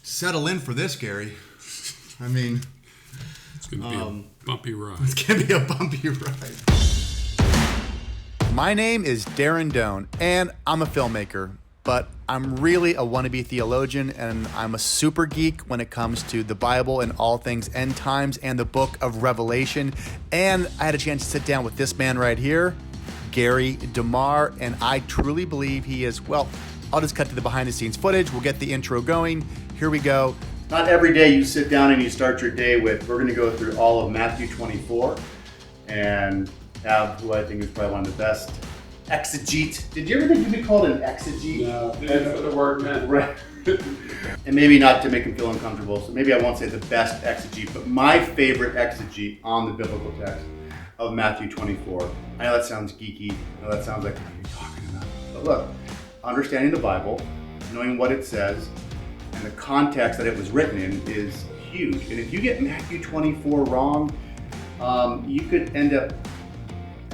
Settle in for this, Gary. I mean, it's going to be a bumpy ride. It's going to be a bumpy ride. My name is Darren Doane, and I'm a filmmaker, but I'm really a wannabe theologian, and I'm a super geek when it comes to the Bible and all things end times and the book of Revelation. And I had a chance to sit down with this man right here, Gary DeMar, and I truly believe he is, well, I'll just cut to the behind the scenes footage. We'll get the intro going. Here we go. Not every day you sit down and you start your day with, we're going to go through all of Matthew 24 and have who I think is probably one of the best exegete. Did you ever think you'd be called an exegete? No, that's what the word meant. Right. And maybe not to make him feel uncomfortable, so maybe I won't say the best exegete, but my favorite exegete on the biblical text of Matthew 24. I know that sounds geeky. I know that sounds like, what are you talking about? But look, understanding the Bible, knowing what it says, and the context that it was written in is huge. And if you get Matthew 24 wrong, you could end up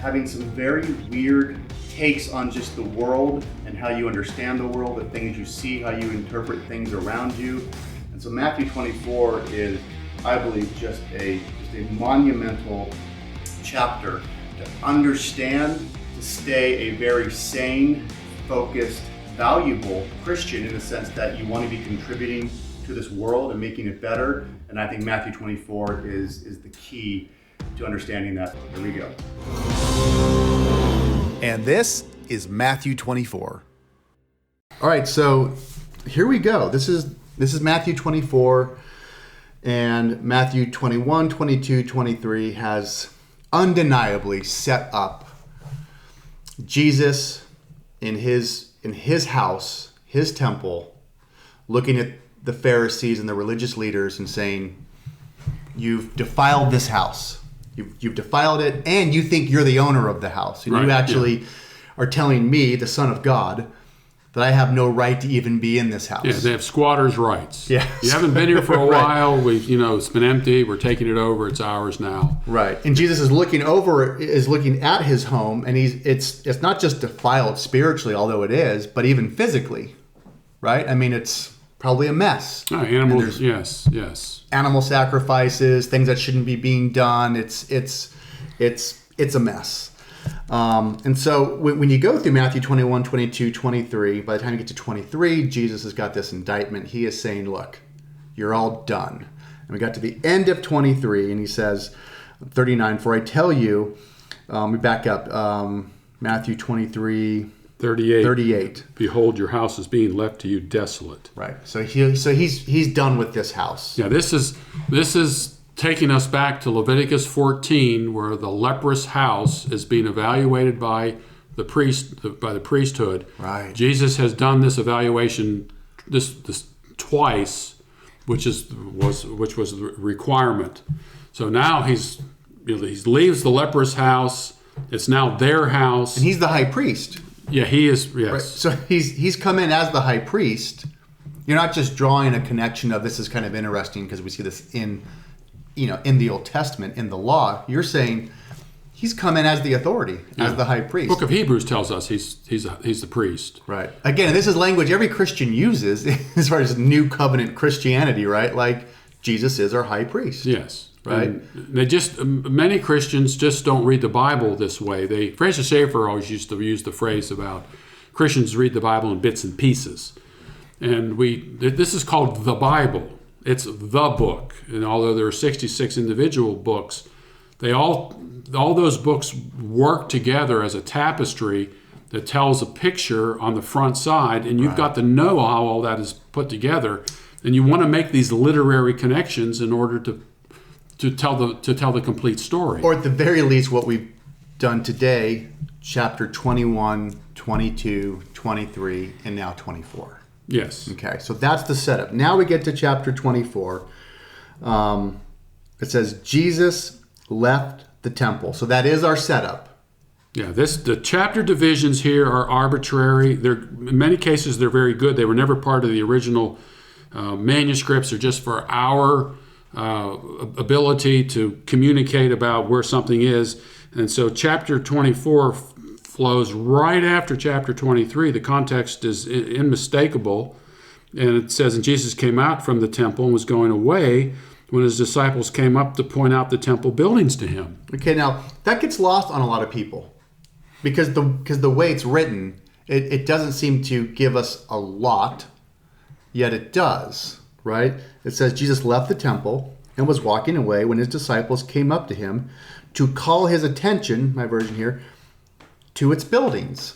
having some very weird takes on just the world and how you understand the world, the things you see, how you interpret things around you. And so Matthew 24 is, I believe, just a monumental chapter to understand, to stay a very sane, focused, valuable Christian in the sense that you want to be contributing to this world and making it better. And I think Matthew 24 is the key to understanding that. Here we go. And this is Matthew 24. All right, so here we go. This is Matthew 24, and Matthew 21, 22, 23 has undeniably set up Jesus in his house, his temple, looking at the Pharisees and the religious leaders and saying, you've defiled this house. You've defiled it, and you think you're the owner of the house. And you actually are telling me, the Son of God, that I have no right to even be in this house. Yeah, they have squatters' rights. Yeah. You haven't been here for a while. We've, it's been empty. We're taking it over. It's ours now. Right. And Jesus is looking at his home, and it's not just defiled spiritually, although it is, but even physically. Right? I mean, it's probably a mess. Animals, yes. Animal sacrifices, things that shouldn't be being done. It's a mess. And so when you go through Matthew 21, 22, 23, by the time you get to 23, Jesus has got this indictment. He is saying, look, you're all done. And we got to the end of 23, and he says, 39, for I tell you, we back up, Matthew 23, 38. Behold, your house is being left to you desolate. Right. So he's done with this house. Yeah, this is taking us back to Leviticus 14, where the leprous house is being evaluated by the priesthood. Right. Jesus has done this evaluation this twice, which was the requirement. So now he leaves the leprous house. It's now their house, and he's the high priest. Yeah, he is. Yes. Right. So he's come in as the high priest. You're not just drawing a connection of this is kind of interesting because we see this in the Old Testament, in the law. You're saying he's come in as the authority, as the high priest. The Book of Hebrews tells us he's the priest. Right. Again, this is language every Christian uses as far as new covenant Christianity, right? Like Jesus is our high priest. Yes. Right. And many Christians just don't read the Bible this way. Francis Schaeffer always used to use the phrase about Christians read the Bible in bits and pieces. And this is called the Bible. It's the book. And although there are 66 individual books, all those books work together as a tapestry that tells a picture on the front side, and you've got to know how all that is put together. And you want to make these literary connections in order to tell the complete story. Or at the very least, what we've done today, chapter 21, 22, 23, and now 24. Yes. Okay, so that's the setup. Now we get to chapter 24. It says, Jesus left the temple. So that is our setup. Yeah, the chapter divisions here are arbitrary. In many cases, they're very good. They were never part of the original manuscripts. They're just for our ability to communicate about where something is. And so chapter 24 flows right after chapter 23. The context is unmistakable. And it says, and Jesus came out from the temple and was going away when his disciples came up to point out the temple buildings to him. Okay, now that gets lost on a lot of people because the way it's written, it doesn't seem to give us a lot, yet it does, right? It says Jesus left the temple and was walking away when his disciples came up to him to call his attention, my version here, to its buildings.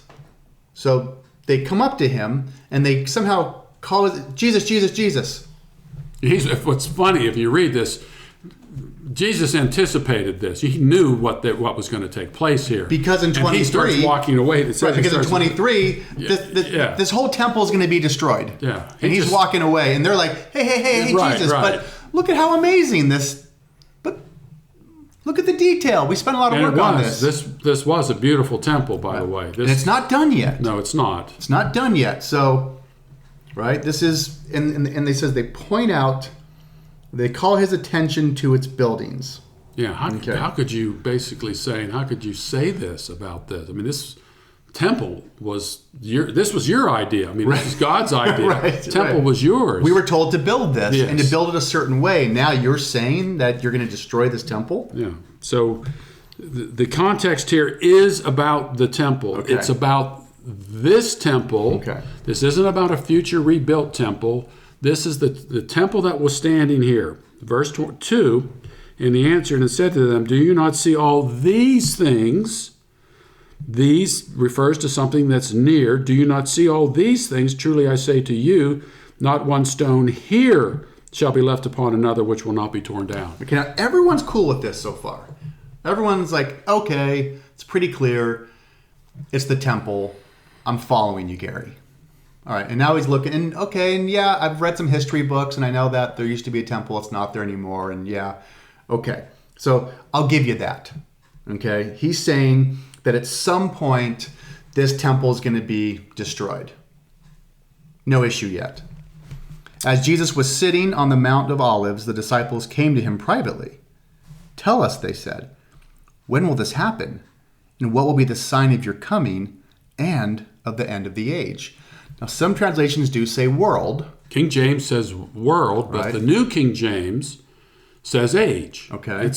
So they come up to him and they somehow call it Jesus, Jesus, Jesus. What's funny, if you read this, Jesus anticipated this. He knew what was going to take place here. Because in 23... And he starts walking away. Right, because in 23, this whole temple is going to be destroyed. Yeah. And he's walking away. And they're like, hey, right, Jesus. Right. But look at how amazing this... But look at the detail. We spent a lot of work on this. This was a beautiful temple, by the way. And it's not done yet. No, it's not. It's not done yet. So, right, this is... And they says they point out... They call his attention to its buildings. Yeah, how could you basically say, and how could you say this about this? I mean, this temple was your idea. I mean, This is God's idea. Right, temple was yours. We were told to build this Yes. and to build it a certain way. Now you're saying that you're going to destroy this temple? Yeah. So the context here is about the temple. Okay. It's about this temple. Okay. This isn't about a future rebuilt temple. This is the temple that was standing here. Verse 2, and he answered and said to them, do you not see all these things? These refers to something that's near. Do you not see all these things? Truly I say to you, not one stone here shall be left upon another which will not be torn down. Okay, now everyone's cool with this so far. Everyone's like, okay, it's pretty clear. It's the temple. I'm following you, Gary. All right, and now he's looking, and okay, and yeah, I've read some history books, and I know that there used to be a temple, it's not there anymore, and yeah, okay. So I'll give you that, okay? He's saying that at some point, this temple is going to be destroyed. No issue yet. As Jesus was sitting on the Mount of Olives, the disciples came to him privately. Tell us, they said, when will this happen? And what will be the sign of your coming and of the end of the age? Now, some translations do say world. King James says world, but Right. the New King James says age. Okay.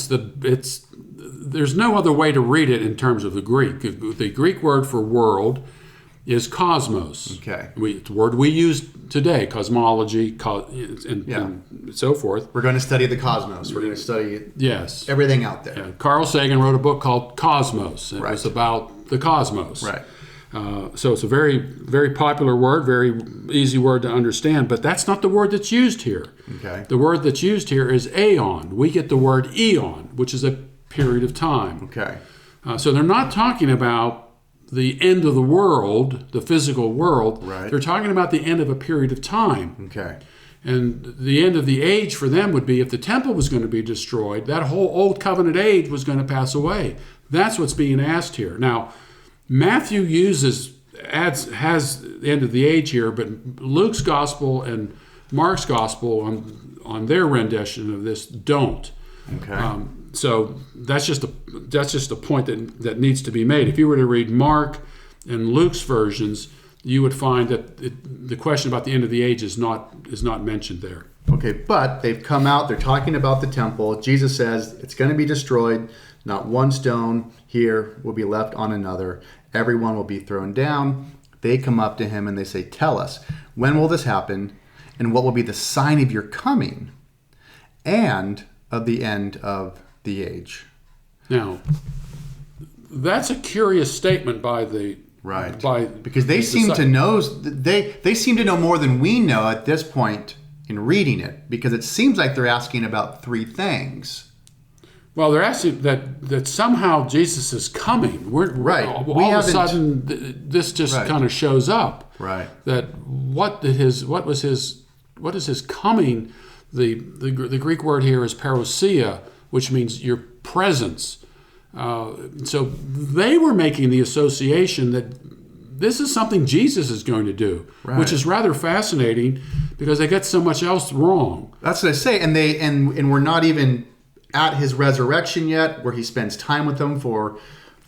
There's no other way to read it in terms of the Greek. The Greek word for world is cosmos. Okay. It's a word we use today, cosmology, and so forth. We're going to study the cosmos. We're going to study Yes. everything out there. Yeah. Carl Sagan wrote a book called Cosmos. It Right. was about the cosmos. Right. So it's a very, very popular word, very easy word to understand, but that's not the word that's used here. Okay. The word that's used here is aeon. We get the word eon, which is a period of time. Okay. So they're not talking about the end of the world, the physical world. Right. They're talking about the end of a period of time. Okay. And the end of the age for them would be if the temple was going to be destroyed, that whole old covenant age was going to pass away. That's what's being asked here. Now, Matthew has the end of the age here, but Luke's gospel and Mark's gospel on their rendition of this don't. Okay. So that's just a point that needs to be made. If you were to read Mark and Luke's versions, you would find that the question about the end of the age is not mentioned there. Okay, but they've come out, they're talking about the temple. Jesus says it's going to be destroyed. Not one stone here will be left on another. Everyone will be thrown down. They come up to him and they say, tell us, when will this happen? And what will be the sign of your coming and of the end of the age? Now, that's a curious statement by the Right. Because they seem to know they seem to know more than we know at this point in reading it, because it seems like they're asking about three things. Well, they're asking that somehow Jesus is coming. Right. All of a sudden, this just Right. kind of shows up. Right. That what is his coming? The Greek word here is parousia, which means your presence. So they were making the association that this is something Jesus is going to do, Right. which is rather fascinating because they get so much else wrong. That's what I say, and we're not even at his resurrection yet, where he spends time with them for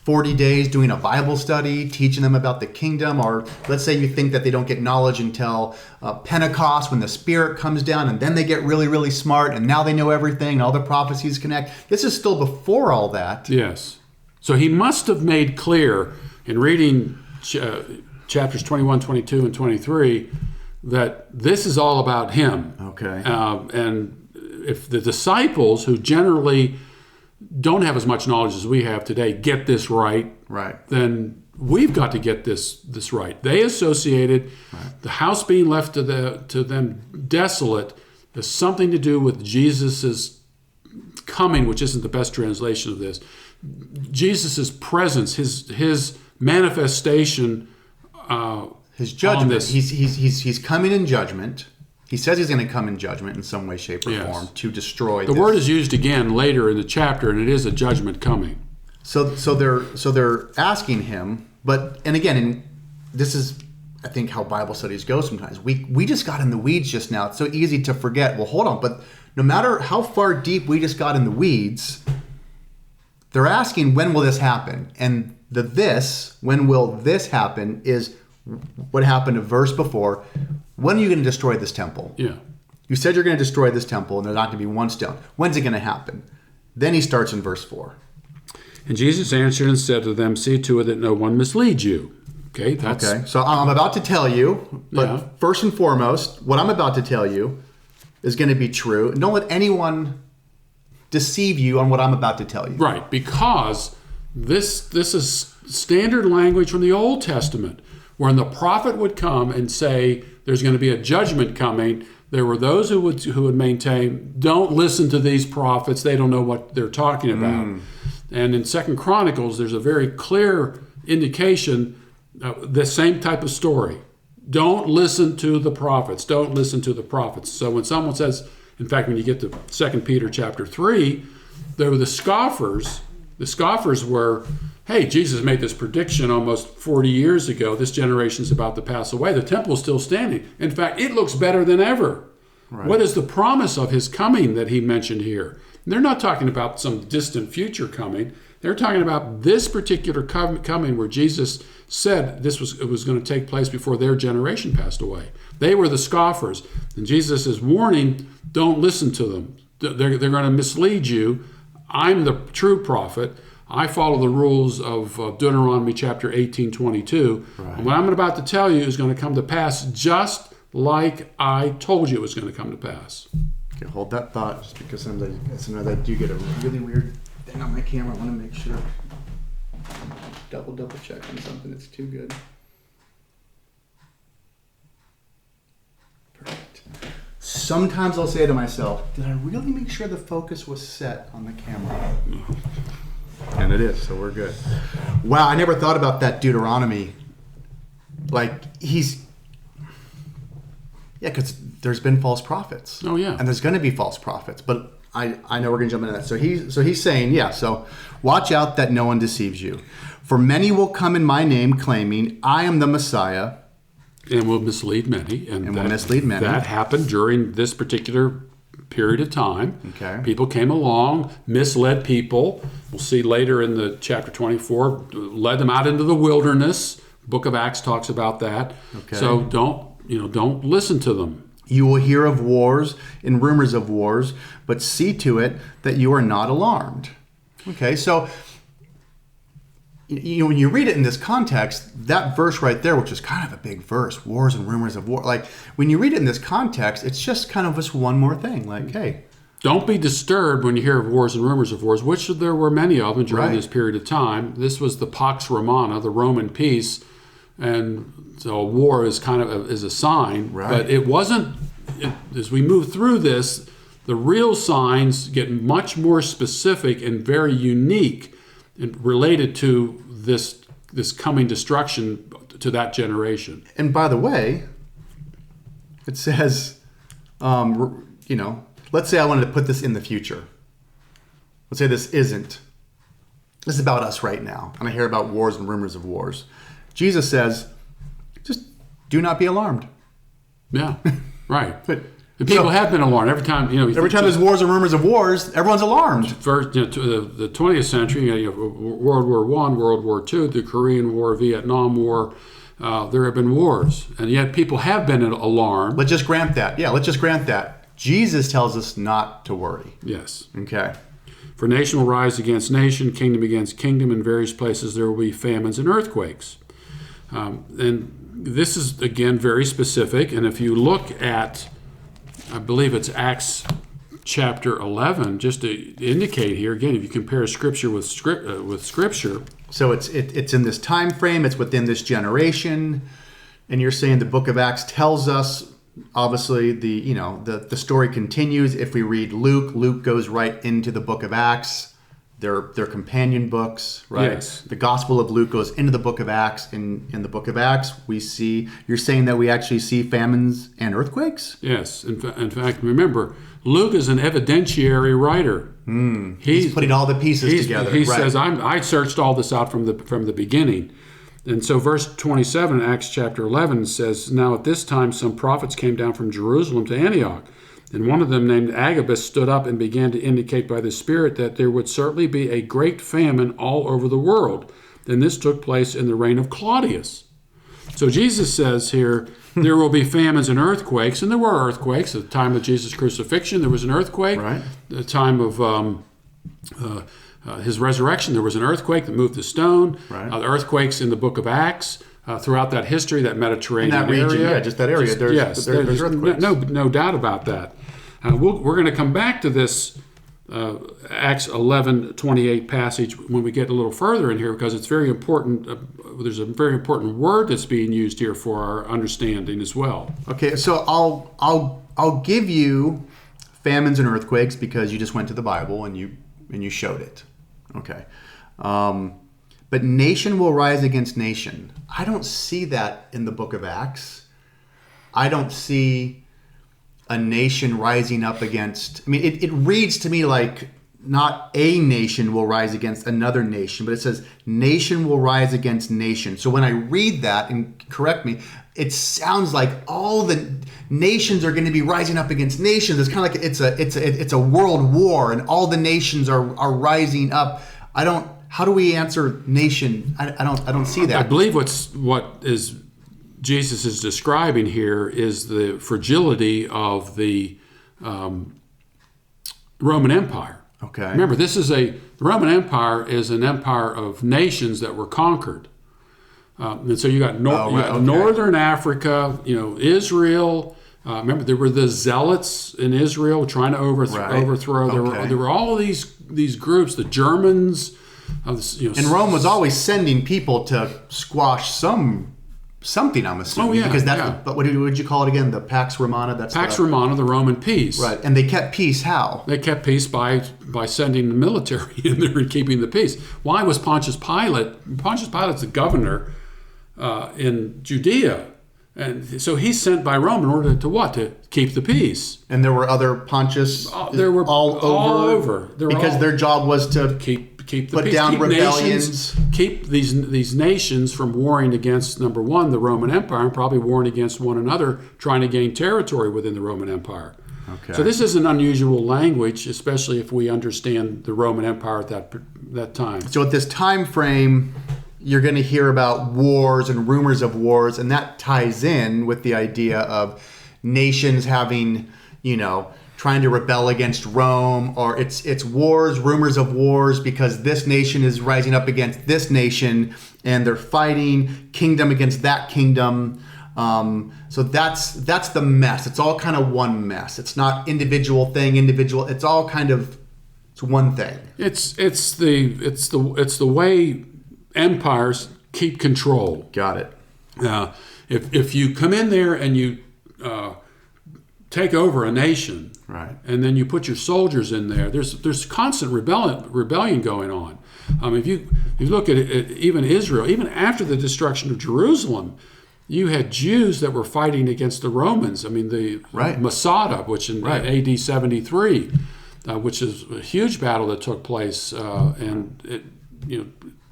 40 days doing a Bible study, teaching them about the kingdom, or let's say you think that they don't get knowledge until Pentecost when the Spirit comes down and then they get really, really smart and now they know everything and all the prophecies connect. This is still before all that. Yes. So he must have made clear in reading chapters 21, 22, and 23 that this is all about him. Okay. And if the disciples, who generally don't have as much knowledge as we have today, get this right, then we've got to get this right. They associated the house being left to them desolate has something to do with Jesus's coming, which isn't the best translation of this. Jesus's presence, his manifestation, his judgment. He's coming in judgment. He says he's going to come in judgment in some way, shape, or form to destroy. The word is used again later in the chapter, and it is a judgment coming. So they're asking him, and again, this is, I think, how Bible studies go sometimes. We just got in the weeds just now. It's so easy to forget. Well, hold on, but no matter how far deep we just got in the weeds, they're asking, when will this happen? And when will this happen, is what happened a verse before. When are you going to destroy this temple? Yeah. You said you're going to destroy this temple and there's not going to be one stone. When's it going to happen? Then he starts in verse 4. And Jesus answered and said to them, see to it that no one misleads you. Okay. So I'm about to tell you, but first and foremost, what I'm about to tell you is going to be true. Don't let anyone deceive you on what I'm about to tell you. Right, because this is standard language from the Old Testament, when the prophet would come and say there's going to be a judgment coming. There were those who would maintain, don't listen to these prophets, they don't know what they're talking about. And in 2 Chronicles, there's a very clear indication, the same type of story. Don't listen to the prophets. Don't listen to the prophets. So when someone says, in fact, when you get to 2 Peter chapter 3, there were the scoffers. The scoffers were, hey, Jesus made this prediction almost 40 years ago. This generation's about to pass away. The temple's still standing. In fact, it looks better than ever. Right. What is the promise of his coming that he mentioned here? And they're not talking about some distant future coming. They're talking about this particular coming where Jesus said it was going to take place before their generation passed away. They were the scoffers. And Jesus is warning, don't listen to them. They're going to mislead you. I'm the true prophet. I follow the rules of Deuteronomy chapter 18:22. Right. And what I'm about to tell you is going to come to pass just like I told you it was going to come to pass. Okay, hold that thought, just because sometimes I do get a really weird thing on my camera. I want to make sure. Double check on something. It's too good. Perfect. Sometimes I'll say to myself, did I really make sure the focus was set on the camera? And it is, so we're good. Wow, I never thought about that Deuteronomy. Because there's been false prophets. Oh, yeah. And there's going to be false prophets. But I know we're going to jump into that. So he's saying, so watch out that no one deceives you. For many will come in my name claiming, I am the Messiah. And will mislead many. And will mislead many. That happened during this particular period of time. Okay. People came along, misled people. We'll see later in the chapter 24, led them out into the wilderness. Book of Acts talks about that. Okay. So don't listen to them. You will hear of wars and rumors of wars, but see to it that you are not alarmed. Okay, so when you read it in this context, that verse right there, which is kind of a big verse, wars and rumors of war, when you read it in this context, it's just kind of just one more thing. Hey, don't be disturbed when you hear of wars and rumors of wars, which there were many of them during this period of time. This was the Pax Romana, the Roman peace, and so war is is a sign. Right. But it wasn't. As we move through this, the real signs get much more specific and very unique and related to this coming destruction to that generation. And by the way, it says, let's say I wanted to put this in the future. Let's say this isn't. This is about us right now. And I hear about wars and rumors of wars. Jesus says, just do not be alarmed. Yeah, right. But And people have been alarmed every time. Every time there's wars or rumors of wars, everyone's alarmed. First, the 20th century, World War I, World War II, the Korean War, Vietnam War. There have been wars, and yet people have been alarmed. Let's just grant that. Yeah, let's just grant that. Jesus tells us not to worry. Yes. Okay. For nation will rise against nation, kingdom against kingdom. In various places there will be famines and earthquakes. And this is, again, very specific. And if you look at, I believe it's Acts chapter 11, just to indicate here, again, if you compare Scripture with Scripture. So it's in this time frame, it's within this generation, and you're saying the book of Acts tells us, obviously, the story continues. If we read Luke goes right into the book of Acts. They're companion books, right? Yes. The Gospel of Luke goes into the book of Acts. In the book of Acts, we see, you're saying that we actually see famines and earthquakes? Yes. In fact, remember, Luke is an evidentiary writer. He's putting all the pieces together. He says, I searched all this out from the beginning. And so verse 27, Acts chapter 11 says, now at this time some prophets came down from Jerusalem to Antioch. And one of them, named Agabus, stood up and began to indicate by the Spirit that there would certainly be a great famine all over the world. And this took place in the reign of Claudius. So Jesus says here, there will be famines and earthquakes. And there were earthquakes. At the time of Jesus' crucifixion, there was an earthquake. Right. At the time of his resurrection, there was an earthquake that moved the stone. Right. Earthquakes in the book of Acts. Throughout that history, that Mediterranean in that region, area. Yeah, just that area. There's earthquakes. No doubt about that. We're going to come back to this Acts 11:28 passage when we get a little further in here, because it's very important. There's a very important word that's being used here for our understanding as well. Okay, so I'll give you famines and earthquakes because you just went to the Bible and you showed it. Okay. But nation will rise against nation. I don't see that in the book of Acts. I don't see a nation rising up against... I mean, it reads to me like not a nation will rise against another nation, but it says nation will rise against nation. So when I read that, and correct me, it sounds like all the nations are going to be rising up against nations. It's kind of like it's a world war, and all the nations are rising up. How do we answer nation? I don't see that. I believe what Jesus is describing here is the fragility of the Roman Empire. Okay. Remember, the Roman Empire is an empire of nations that were conquered. And so you got Northern Africa, Israel. Remember, there were the Zealots in Israel trying to overthrow. There were all of these groups, the Germans. And Rome was always sending people to squash something, I'm assuming. Oh, yeah. Because but what did you call it again? The Pax Romana? Romana, the Roman peace. Right. And they kept peace how? They kept peace by sending the military in there and keeping the peace. Why was Pontius Pilate? Pontius Pilate's the governor in Judea. And so he's sent by Rome in order to what? To keep the peace. And there were other Pontius there were all over. Because their job was to keep the put peace. down keep rebellions. Keep these nations from warring against, number one, the Roman Empire, and probably warring against one another, trying to gain territory within the Roman Empire. Okay. So this is an unusual language, especially if we understand the Roman Empire at that time. So at this time frame, you're going to hear about wars and rumors of wars, and that ties in with the idea of nations having, trying to rebel against Rome, or it's wars, rumors of wars, because this nation is rising up against this nation, and they're fighting kingdom against that kingdom. So that's the mess. It's all kind of one mess. It's not individual. It's all kind of one thing. It's the way empires keep control. Got it. If you come in there and you take over a nation, right, and then you put your soldiers in there, there's constant rebellion going on. If you look at it, even Israel, even after the destruction of Jerusalem, you had Jews that were fighting against the Romans. Masada, which in AD 73, which is a huge battle that took place, and it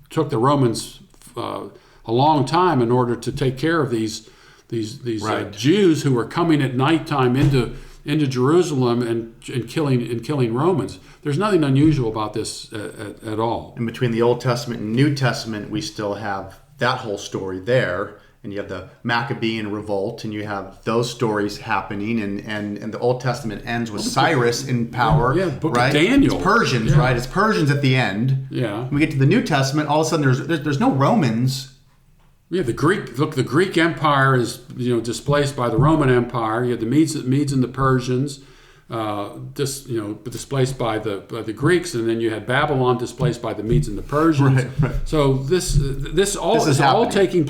took the Romans a long time in order to take care of these Jews who were coming at nighttime into into Jerusalem and killing Romans. There's nothing unusual about this at all. And between the Old Testament and New Testament, we still have that whole story there. And you have the Maccabean revolt, and you have those stories happening, and the Old Testament ends with Cyrus in power. Yeah, Book right? of Daniel. It's Persians, right? It's Persians at the end. Yeah. When we get to the New Testament, all of a sudden there's no Romans. Yeah, the Greek Empire is displaced by the Roman Empire. You had the Medes and the Persians, displaced by the Greeks, and then you had Babylon displaced by the Medes and the Persians. Right. So this is all taking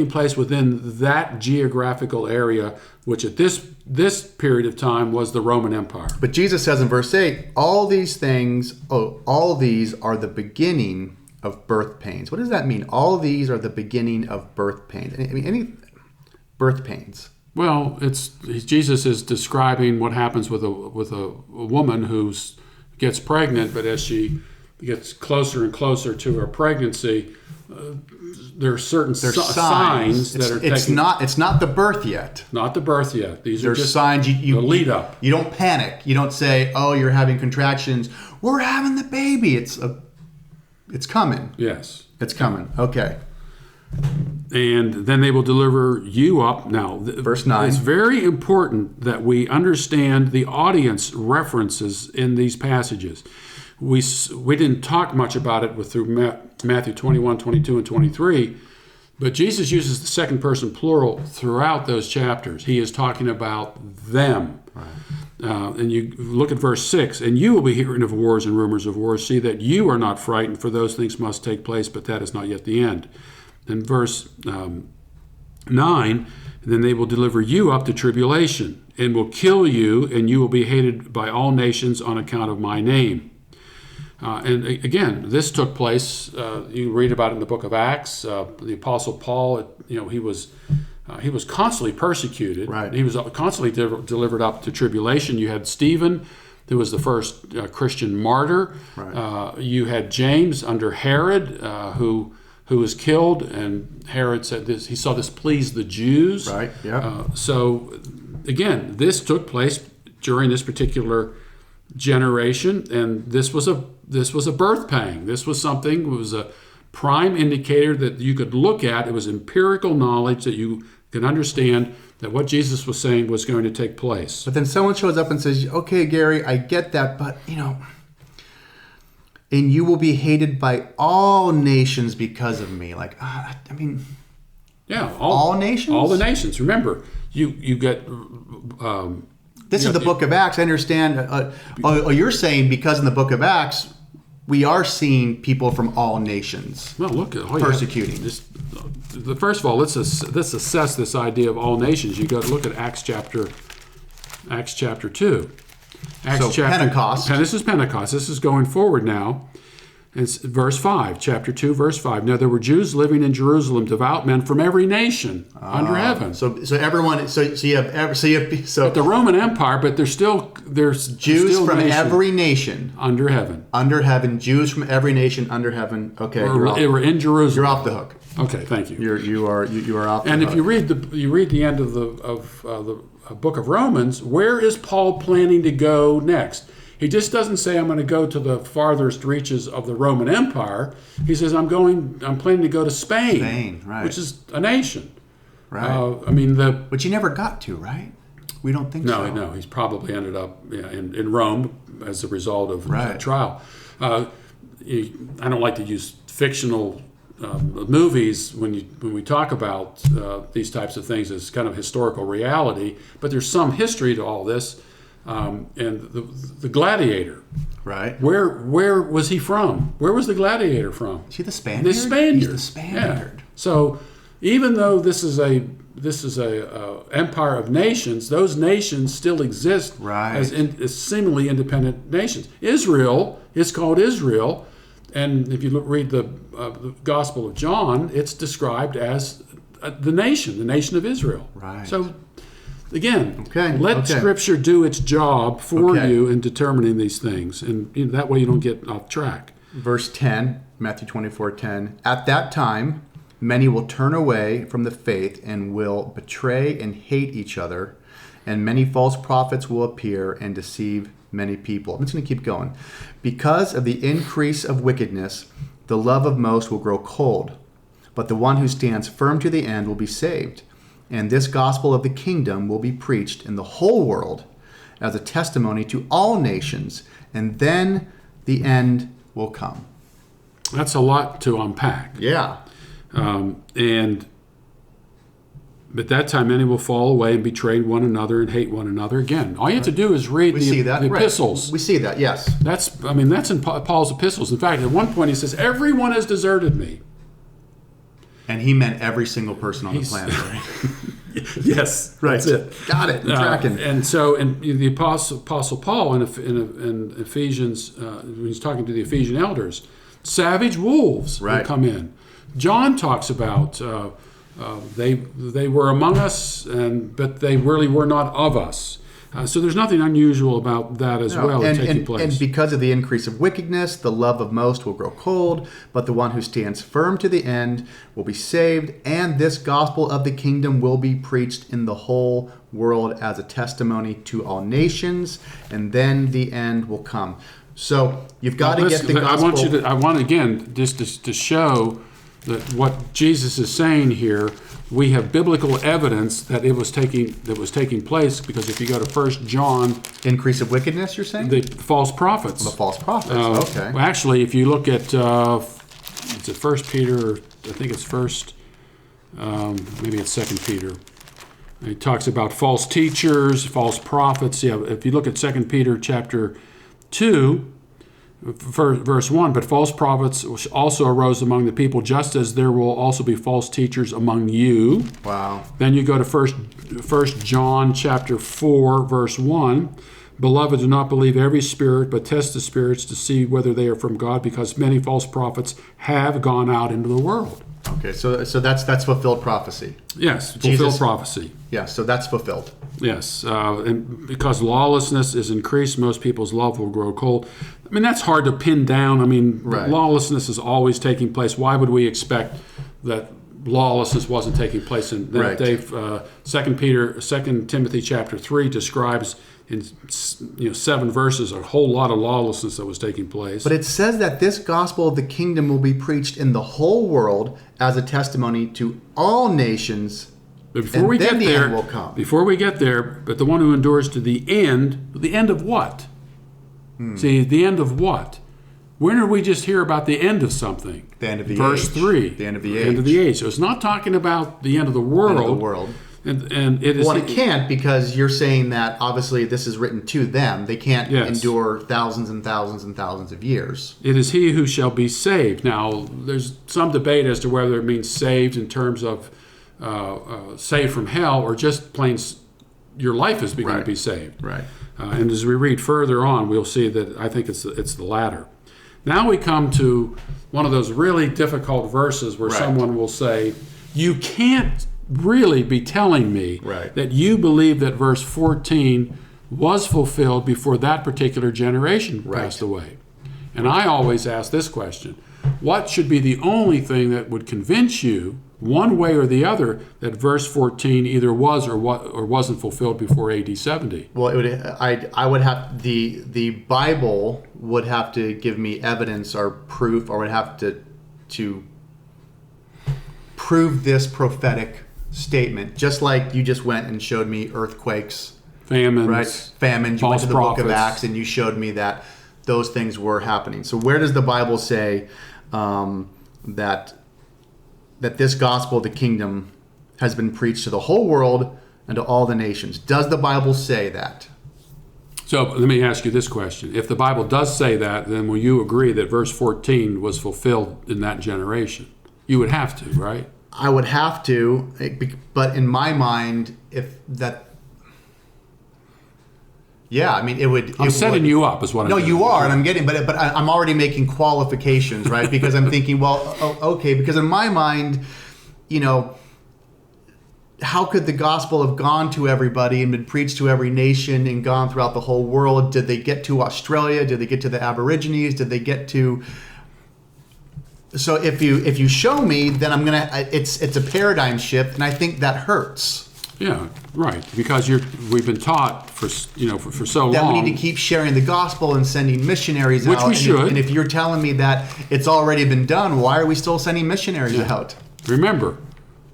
place within that geographical area, which at this period of time was the Roman Empire. But Jesus says in verse 8, all these are the beginning of birth pains. What does that mean? All these are the beginning of birth pains. Any birth pains? Well, Jesus is describing what happens with a woman who gets pregnant, but as she gets closer and closer to her pregnancy, there are certain signs that are taking. It's not the birth yet. Not the birth yet. These are just signs. You lead up. You don't panic. You don't say, "Oh, you're having contractions. We're having the baby." It's coming. Yes. It's coming. Okay. And then they will deliver you up. Now, verse 9. It's very important that we understand the audience references in these passages. We didn't talk much about it through Matthew 21, 22, and 23, but Jesus uses the second person plural throughout those chapters. He is talking about them. Right. And you look at verse 6, and you will be hearing of wars and rumors of wars. See that you are not frightened, for those things must take place, but that is not yet the end. And verse 9, then they will deliver you up to tribulation, and will kill you, and you will be hated by all nations on account of my name. And again, this took place. You read about it in the book of Acts. The Apostle Paul, he was constantly persecuted. Right. He was constantly delivered up to tribulation. You had Stephen, who was the first Christian martyr. Right. You had James under Herod, who was killed, and Herod said this. He saw this please the Jews. Right. Yeah. So again, this took place during this particular generation, and this was a birth pang. This was something. It was a prime indicator that you could look at. It was empirical knowledge that you can understand that what Jesus was saying was going to take place. But then someone shows up and says, "Okay, Gary, I get that, but and you will be hated by all nations because of me." Yeah, all nations, all the nations. Remember, you get. This is the book of Acts. I understand. You're saying because in the book of Acts, we are seeing people from all nations. Well, look at persecuting. First of all, let's assess this idea of all nations. You got to look at Acts chapter 2. Pentecost. This is Pentecost. This is going forward now. It's verse 5, chapter 2, verse 5. Now there were Jews living in Jerusalem, devout men from every nation under heaven. So everyone. So you have but the Roman Empire, but there's Jews from every nation under heaven. Under heaven, Jews from every nation under heaven. Okay, they were in Jerusalem. You're off the hook. Okay, thank you. You are off. And the if hook. you read the end of the book of Romans, where is Paul planning to go next? He just doesn't say, "I'm going to go to the farthest reaches of the Roman Empire." He says, "I'm planning to go to Spain, right. which is a nation." Right. But you never got to, right? We don't think so. No. He's probably ended up in Rome as a result of right. trial. I don't like to use fictional movies when we talk about these types of things as kind of historical reality, but there's some history to all this. And the gladiator, right? Where was he from? Where was the gladiator from? Is he the Spaniard? The Spaniard. He's the Spaniard. Yeah. So even though this is a empire of nations, those nations still exist right. as seemingly independent nations. Israel is called Israel, and if you read the Gospel of John, it's described as the nation of Israel. Right. So. Again, let Scripture do its job for you in determining these things, and that way you don't get off track. Verse 10, Matthew 24:10. At that time, many will turn away from the faith and will betray and hate each other, and many false prophets will appear and deceive many people. I'm just going to keep going. Because of the increase of wickedness, the love of most will grow cold, but the one who stands firm to the end will be saved. And this gospel of the kingdom will be preached in the whole world as a testimony to all nations, and then the end will come. That's a lot to unpack. Yeah. But that time many will fall away and betray one another and hate one another. Again, all you have to do is read the epistles. We see that, yes. That's in Paul's epistles. In fact, at one point he says, everyone has deserted me. And he meant every single person on the planet, right? Yes, right. That's it. Got it. I'm tracking. And so, in the Apostle Paul in Ephesians, when he's talking to the Ephesian elders, savage wolves will come in. John talks about they were among us, but they really were not of us. So there's nothing unusual about that as well taking place. And because of the increase of wickedness, the love of most will grow cold, but the one who stands firm to the end will be saved, and this gospel of the kingdom will be preached in the whole world as a testimony to all nations, and then the end will come. So you've got to get the gospel. I want again just to show that what Jesus is saying here, we have biblical evidence that it was taking place, because if you go to 1 John, increase of wickedness, you're saying? The false prophets. The false prophets. Okay. Well, actually, if you look at it's at 1 Peter, I think it's first, maybe it's 2 Peter. He talks about false teachers, false prophets. Yeah, if you look at 2 Peter chapter 2. Verse 1, but false prophets also arose among the people, just as there will also be false teachers among you. Wow. Then you go to 1 John chapter 4, verse 1. Beloved, do not believe every spirit, but test the spirits to see whether they are from God, because many false prophets have gone out into the world. Okay, so that's fulfilled prophecy. Yes, fulfilled prophecy. Yeah, so that's fulfilled. Yes, and because lawlessness is increased, most people's love will grow cold. I mean, that's hard to pin down. I mean, lawlessness is always taking place. Why would we expect that lawlessness wasn't taking place in that day? 2 Timothy chapter 3 describes in 7 verses a whole lot of lawlessness that was taking place. But it says that this gospel of the kingdom will be preached in the whole world as a testimony to all nations. But before we get there, but the one who endures to the end of what? See, the end of what? When did we just hear about the end of something? The end of the Verse age. 3. The end of the age. The end of the age. So it's not talking about the end of the world. End of the world. And it is. Well, it can't, because you're saying that obviously this is written to them. They can't endure thousands and thousands and thousands of years. It is he who shall be saved. Now, there's some debate as to whether it means saved in terms of saved from hell, or just plain your life is beginning to be saved. Right. And as we read further on, we'll see that I think it's the latter. Now we come to one of those really difficult verses where someone will say, you can't really be telling me that you believe that verse 14 was fulfilled before that particular generation passed away. And I always ask this question: what should be the only thing that would convince you, one way or the other, that verse 14 either was or wasn't fulfilled before AD 70? Well, I would have the Bible would have to give me evidence or proof, or would have to prove this prophetic statement, just like you just went and showed me earthquakes, famines. You went to the book of Acts and you showed me that those things were happening. So where does the Bible say that this gospel of the kingdom has been preached to the whole world and to all the nations? Does the Bible say that? So let me ask you this question. If the Bible does say that, then will you agree that verse 14 was fulfilled in that generation? You would have to, right? I would have to, but in my mind, it would. I'm setting you up, is what I'm doing. No, you are, and I'm getting, but I'm already making qualifications, right? Because I'm thinking, well, okay, because in my mind, how could the gospel have gone to everybody and been preached to every nation and gone throughout the whole world? Did they get to Australia? Did they get to the Aborigines? Did they get to? So if you show me, then I'm gonna. It's a paradigm shift, and I think that hurts. Yeah, right. Because we've been taught for so that long we need to keep sharing the gospel and sending missionaries Which out. we should. And if you're telling me that it's already been done, why are we still sending missionaries out? Remember,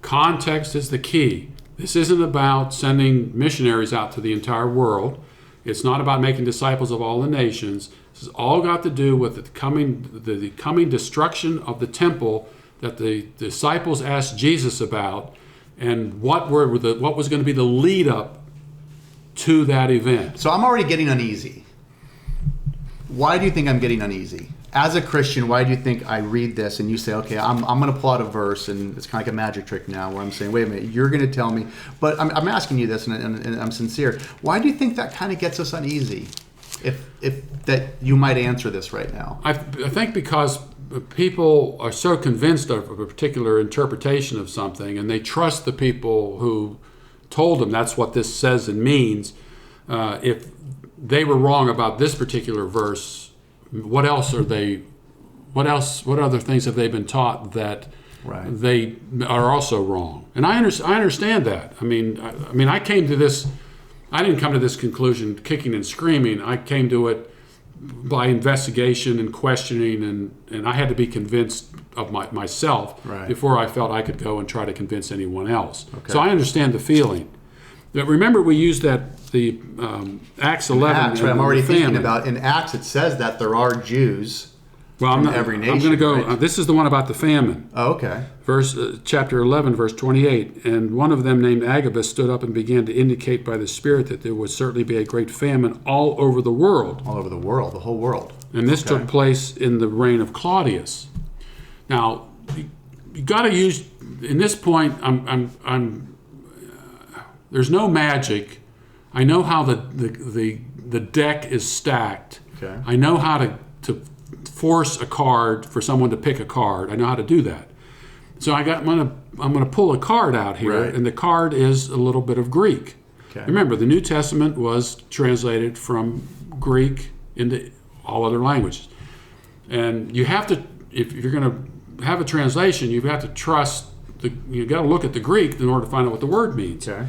context is the key. This isn't about sending missionaries out to the entire world. It's not about making disciples of all the nations. This has all got to do with the coming destruction of the temple that the disciples asked Jesus about, and what was going to be the lead up to that event. So I'm already getting uneasy. Why do you think I'm getting uneasy? As a Christian, why do you think I read this and you say, okay, I'm going to pull out a verse, and it's kind of like a magic trick now where I'm saying, wait a minute, you're going to tell me, but I'm asking you this, and I'm sincere. Why do you think that kind of gets us uneasy? If that you might answer this right now. I think because people are so convinced of a particular interpretation of something, and they trust the people who told them that's what this says and means. If they were wrong about this particular verse, what other things have they been taught that they are also wrong? And I understand that. I mean, I came to this. I didn't come to this conclusion kicking and screaming. I came to it by investigation and questioning, and I had to be convinced of myself before I felt I could go and try to convince anyone else. Okay. So I understand the feeling. But remember, we used the Acts 11. Acts, right? I'm already thinking about in Acts. It says that there are Jews from every nation. I'm going to go. Right? This is the one about the famine. Oh, okay. Chapter 11, verse 28. And one of them, named Agabus, stood up and began to indicate by the Spirit that there would certainly be a great famine all over the world. All over the world, the whole world. And this took place in the reign of Claudius. Now, you got to use in this point. There's no magic. I know how the deck is stacked. Okay. I know how to force a card for someone to pick a card. I know how to do that. So I'm gonna pull a card out here, and the card is a little bit of Greek. Okay. Remember, the New Testament was translated from Greek into all other languages, and you have to, if you're going to have a translation, you have to trust you got to look at the Greek in order to find out what the word means. Okay.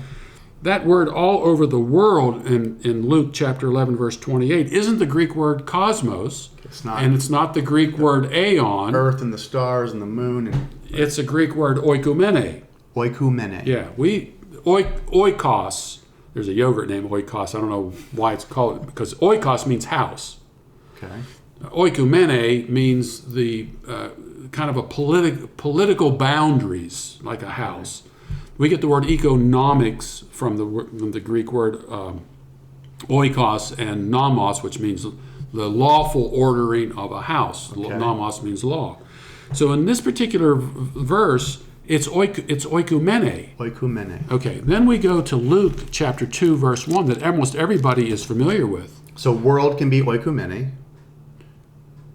That word all over the world in Luke chapter 11, verse 28, isn't the Greek word cosmos. It's not. And it's not the Greek word aeon. Earth and the stars and the moon. It's a Greek word oikumene. Oikumene. Yeah. Oikos. There's a yogurt named Oikos. I don't know why it's called, because oikos means house. Okay. Oikumene means the kind of a political boundaries, like a house. We get the word economics from the Greek word oikos and nomos, which means the lawful ordering of a house. Okay. Nomos means law. So in this particular verse, it's oikumene. Oikumene. Okay, then we go to Luke chapter 2, verse 1, that almost everybody is familiar with. So world can be oikumene.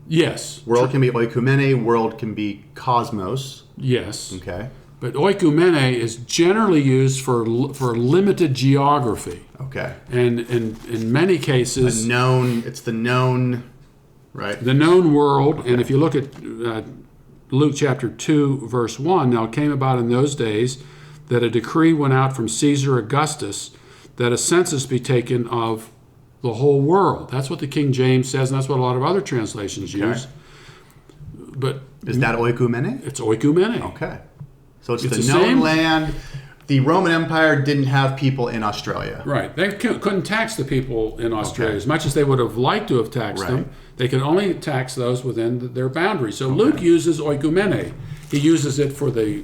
Yes. World can be oikumene. World can be cosmos. Yes. Okay. But oikumene is generally used for limited geography. Okay. And in many cases, it's the known, right? The known world. Okay. And if you look at Luke chapter 2, verse 1, now it came about in those days that a decree went out from Caesar Augustus that a census be taken of the whole world. That's what the King James says, and that's what a lot of other translations use. But is that oikumene? It's oikumene. Okay. So it's the known land. The Roman Empire didn't have people in Australia. Right. They couldn't tax the people in Australia as much as they would have liked to have taxed them. They could only tax those within their boundaries. So Luke uses oikumene. He uses it for the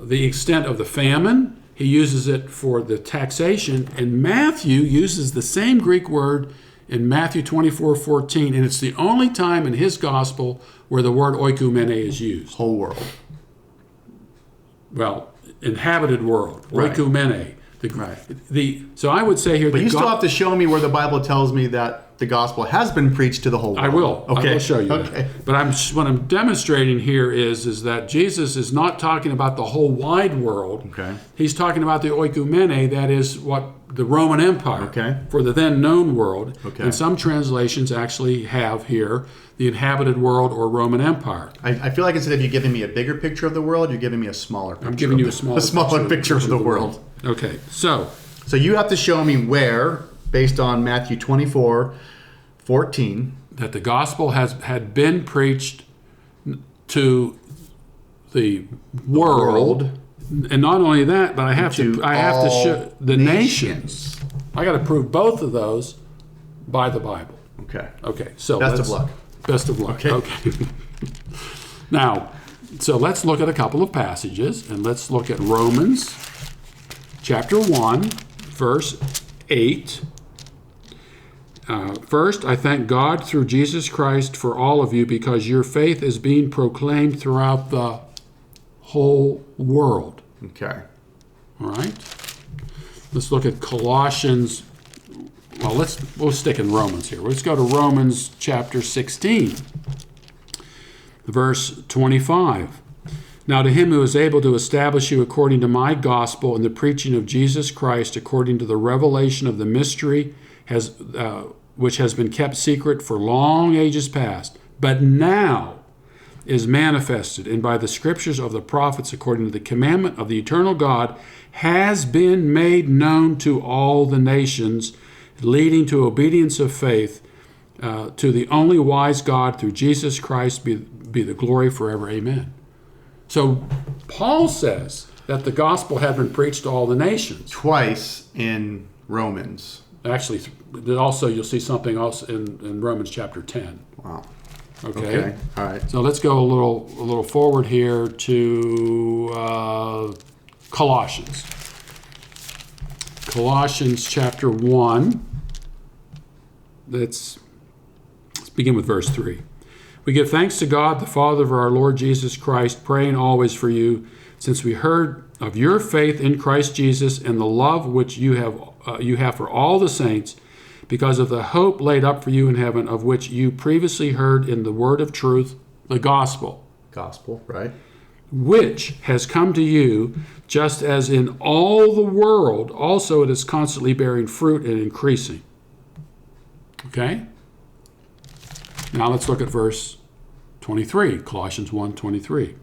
extent of the famine. He uses it for the taxation. And Matthew uses the same Greek word in Matthew 24:14, and it's the only time in his gospel where the word oikumene is used. Whole world. Well, inhabited world, oikumene. So I would say here, but you still have to show me where the Bible tells me that the gospel has been preached to the whole world. I will. Okay. I will show you that. But what I'm demonstrating here is that Jesus is not talking about the whole wide world. Okay. He's talking about the oikumene. That is what the Roman Empire Okay. for the then known world. Okay. And some translations actually have here the inhabited world or Roman Empire. I feel like instead of you giving me a bigger picture of the world, you're giving me a smaller picture. I'm giving you a smaller picture of the world. Okay, so you have to show me where, based on Matthew 24:14, that the gospel had been preached to the world. And not only that, but I have to show the nations. I got to prove both of those by the Bible. Okay. So Best of luck. Best of luck. Okay. Now, so let's look at a couple of passages, and let's look at Romans chapter 1, verse 8. First, I thank God through Jesus Christ for all of you, because your faith is being proclaimed throughout the whole world. Okay. All right. Let's look at Colossians. Well, we'll stick in Romans here. Let's go to Romans chapter 16, verse 25. Now to him who is able to establish you according to my gospel and the preaching of Jesus Christ, according to the revelation of the mystery which has been kept secret for long ages past, but now is manifested, and by the scriptures of the prophets, according to the commandment of the eternal God, has been made known to all the nations, leading to obedience of faith, to the only wise God, through Jesus Christ, be the glory forever. Amen. So Paul says that the gospel had been preached to all the nations. Twice in Romans. Actually, also you'll see something else in Romans chapter 10. Wow. Okay. All right. So let's go a little forward here to Colossians. Colossians chapter 1. Let's begin with verse 3. We give thanks to God, the Father of our Lord Jesus Christ, praying always for you, since we heard of your faith in Christ Jesus and the love which you have for all the saints, because of the hope laid up for you in heaven, of which you previously heard in the word of truth, the gospel. Gospel, right? Which has come to you, just as in all the world also it is constantly bearing fruit and increasing. Okay? Now let's look at verse 23, Colossians 1:23.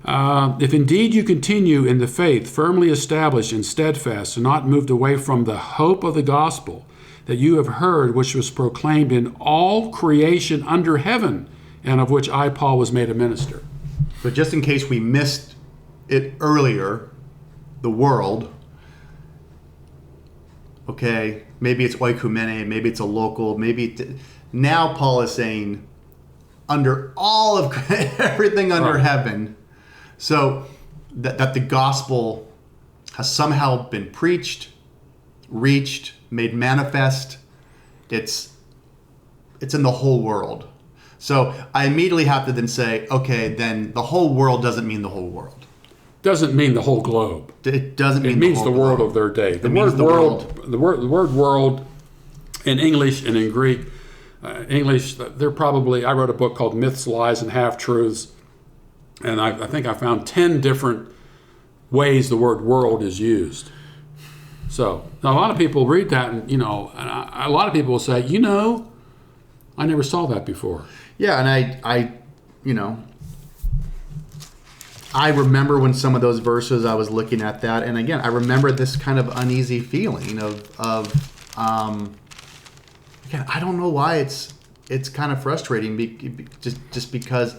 If indeed you continue in the faith, firmly established and steadfast, and not moved away from the hope of the gospel that you have heard, which was proclaimed in all creation under heaven, and of which I, Paul, was made a minister. But just in case we missed it earlier, the world, okay, maybe it's oikumene, maybe it's a local, now Paul is saying under all of everything under heaven. So that the gospel has somehow been preached, reached, made manifest. It's in the whole world. So I immediately have to then say, okay, then the whole world doesn't mean the whole world. Doesn't mean the whole globe. It doesn't mean it means the whole world globe. of their day. The means word the world, the word world in English and in Greek, English, they're probably, I wrote a book called Myths, Lies, and Half-Truths, and I think I found 10 different ways the word world is used. So now a lot of people read that, and a lot of people will say, I never saw that before. Yeah, and I remember when some of those verses I was looking at that, and again, I remember this kind of uneasy feeling of again, I don't know why it's kind of frustrating, just because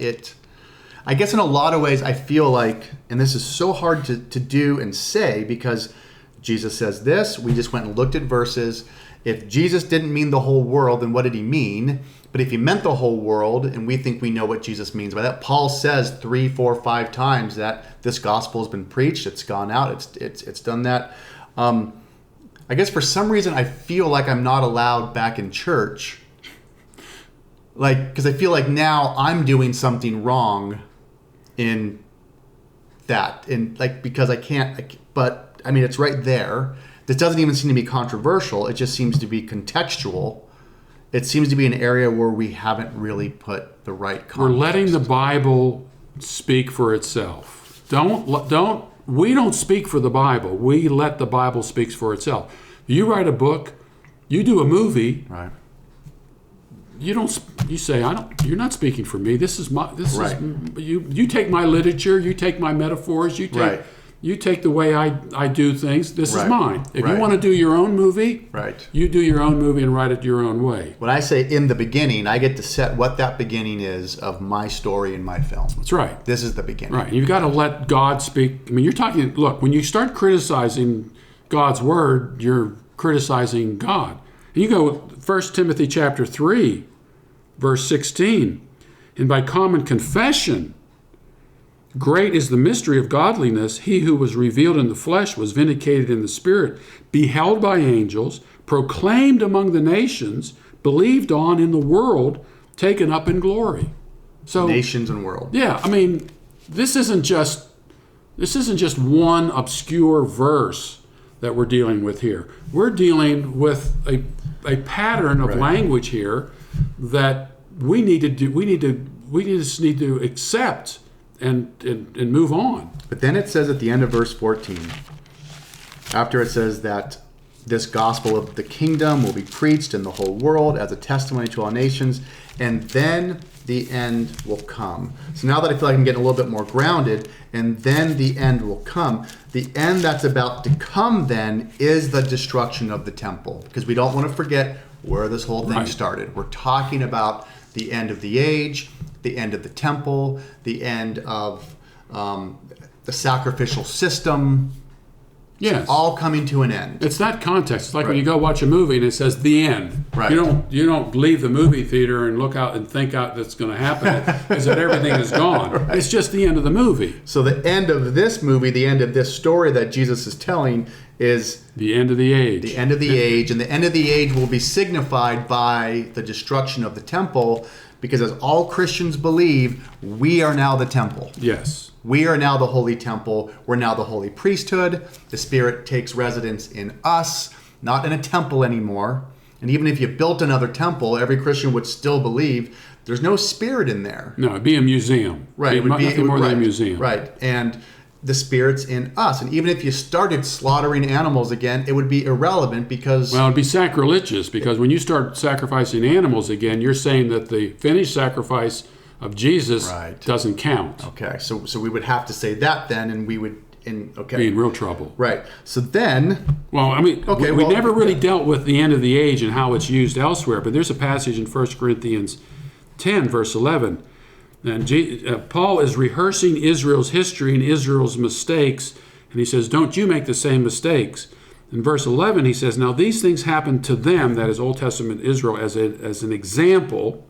I guess in a lot of ways I feel like, and this is so hard to do and say because Jesus says this, we just went and looked at verses. If Jesus didn't mean the whole world, then what did he mean? But if he meant the whole world, and we think we know what Jesus means by that, Paul says 3, 4, 5 times that this gospel has been preached, it's gone out, it's done that. I guess for some reason I feel like I'm not allowed back in church, because I feel like now I'm doing something wrong in that, because I can't. But I mean, it's right there. This doesn't even seem to be controversial. It just seems to be contextual. It seems to be an area where we haven't really put the right context. We're letting the Bible speak for itself. Don't we don't speak for the Bible. We let the Bible speak for itself. You write a book, you do a movie. Right. You don't. You say, I don't. You're not speaking for me. This is my. This Right. is you. You take my literature. You take my metaphors. You take. Right. You take the way I do things. This Right. is mine. If you Right. want to do your own movie, Right. you do your own movie and write it your own way. When I say in the beginning, I get to set what that beginning is of my story in my film. That's right. This is the beginning. Right. You've got to let God speak. I mean, you're talking. Look, when you start criticizing God's word, you're criticizing God. And you go 1 Timothy chapter 3, verse 16, and by common confession, great is the mystery of godliness. He who was revealed in the flesh was vindicated in the spirit, beheld by angels, proclaimed among the nations, believed on in the world, taken up in glory. So Nations and world. yeah, I mean, this isn't just one obscure verse that we're dealing with here. We're dealing with a pattern of Right. language here that we just need to accept and move on. But then it says at the end of verse 14, after it says that this gospel of the kingdom will be preached in the whole world as a testimony to all nations, and then the end will come. So now that I feel like I'm getting a little bit more grounded, and then the end will come. The end that's about to come then is the destruction of the temple, because we don't want to forget where this whole thing Right. started. We're talking about the end of the age, the end of the temple, the end of the sacrificial system. Yes. All coming to an end. It's that context. It's like when Right. you go watch a movie and it says the end. Right. You don't leave the movie theater and look out and think out that's going to happen is that everything is gone. Right. It's just the end of the movie. So the end of this movie, the end of this story that Jesus is telling is The end of the age. the end of the age, and the end of the age will be signified by the destruction of the temple, because as all Christians believe, we are now the temple. Yes. We are now the holy temple. We're now the holy priesthood. The Spirit takes residence in us, not in a temple anymore. And even if you built another temple, every Christian would still believe there's no Spirit in there. No, it'd be a museum. Right. It'd be nothing more than a museum. Right. And the Spirit's in us. And even if you started slaughtering animals again, it would be irrelevant because... Well, it'd be sacrilegious because when you start sacrificing animals again, you're saying that the finished sacrifice of Jesus Right. doesn't count. Okay. So we would have to say that then, and we would... Okay. Be in real trouble. Right. So then... Well, I mean, Okay, we well, never really dealt with the end of the age and how it's used elsewhere, but there's a passage in 1 Corinthians 10, verse 11. And Paul is rehearsing Israel's history and Israel's mistakes, and he says, don't you make the same mistakes. In verse 11, he says, now these things happened to them, that is Old Testament Israel, as an example,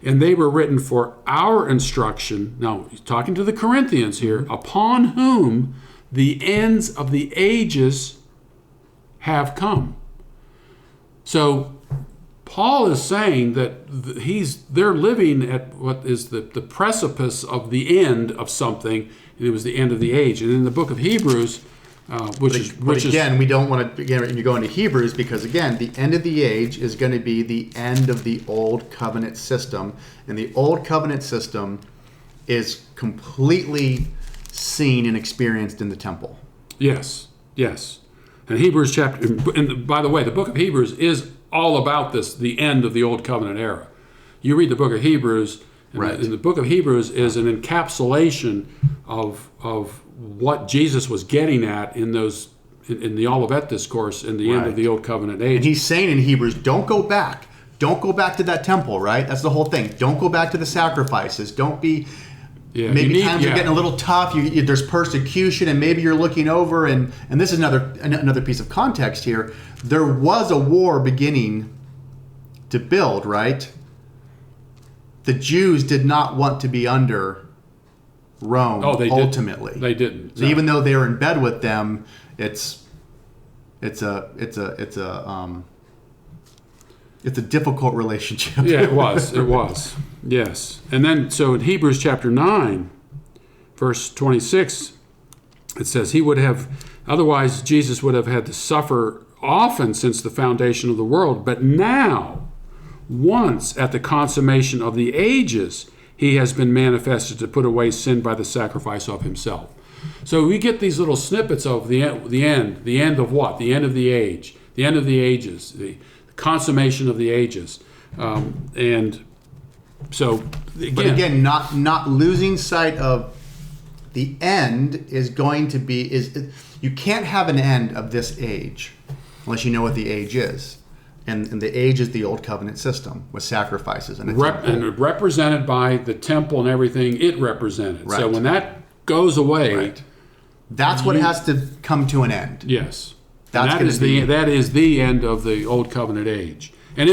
and they were written for our instruction. Now, he's talking to the Corinthians here, upon whom the ends of the ages have come. So Paul is saying that they're living at what is the precipice of the end of something, and it was the end of the age. And in the book of Hebrews, But again, we don't want to, again, you go into Hebrews because, again, the end of the age is going to be the end of the old covenant system. And the old covenant system is completely seen and experienced in the temple. Yes. And Hebrews chapter, and by the way, the book of Hebrews is all about this, the end of the old covenant era. You read the book of Hebrews, and the book of Hebrews is an encapsulation of what Jesus was getting at in the Olivet discourse in the end of the old covenant age. And he's saying in Hebrews, don't go back. Don't go back to that temple, right? That's the whole thing. Don't go back to the sacrifices. Don't be... Yeah, maybe times are getting a little tough. There's persecution, and maybe you're looking over, and this is another piece of context here. There was a war beginning to build, right? The Jews did not want to be under Rome. Ultimately, they didn't. So even though they were in bed with them, it's a difficult relationship. Yeah, it was. Yes. And then, so in Hebrews chapter 9, verse 26, it says, otherwise Jesus would have had to suffer often since the foundation of the world, but now, once at the consummation of the ages, he has been manifested to put away sin by the sacrifice of himself. So we get these little snippets of the end of what? The end of the age, the end of the ages, the consummation of the ages. And so, But again, not losing sight of the end is going to be, you can't have an end of this age unless you know what the age is. And the age is the old covenant system with sacrifices. And represented by the temple and everything it represented. Right. So when that goes away, right. That's what has to come to an end. Yes. That is the end of the old covenant age. And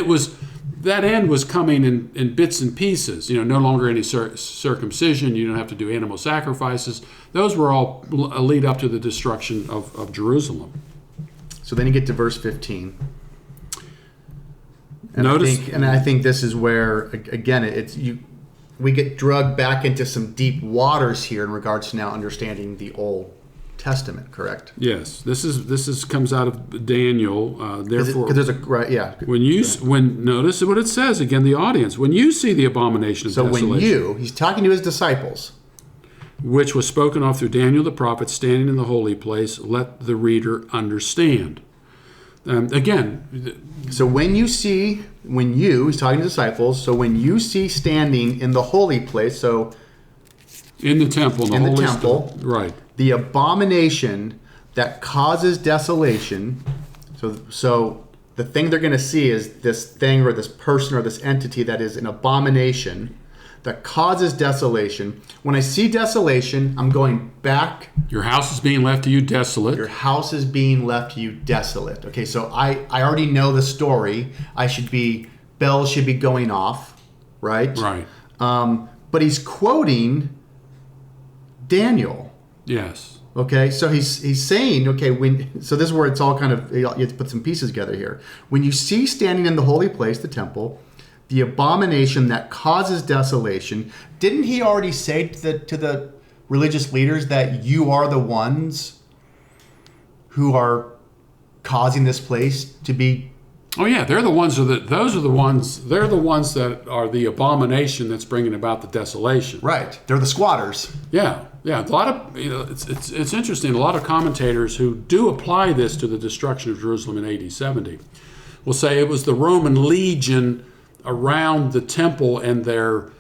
that end was coming in bits and pieces. No longer any circumcision. You don't have to do animal sacrifices. Those were all a lead up to the destruction of Jerusalem. So then you get to verse 15. And Notice, I think this is where, again, we get drugged back into some deep waters here in regards to now understanding the Old Testament. Correct? Yes, this comes out of Daniel. Therefore, because there's a right, yeah. When notice what it says again, the audience. When you see the abomination of desolation, he's talking to his disciples, which was spoken of through Daniel the prophet, standing in the holy place, let the reader understand. Again, so he's talking to disciples, so when you see standing in the holy place, so in the temple, in the temple, right, the abomination that causes desolation, so the thing they're going to see is this thing or this person or this entity that is an abomination that causes desolation. When I see desolation, I'm going back. Your house is being left to you desolate. Your house is being left to you desolate. Okay, so I already know the story. Bells should be going off, right? Right. But he's quoting Daniel. Yes. Okay, so he's saying, so this is where it's all kind of, you have to put some pieces together here. When you see standing in the holy place, the temple, the abomination that causes desolation, didn't he already say to the religious leaders that you are the ones who are causing this place to be? Oh yeah, they're the ones They're the ones that are the abomination that's bringing about the desolation. Right, they're the squatters. Yeah. A lot of it's interesting. A lot of commentators who do apply this to the destruction of Jerusalem in AD 70 will say it was the Roman legion around the temple and their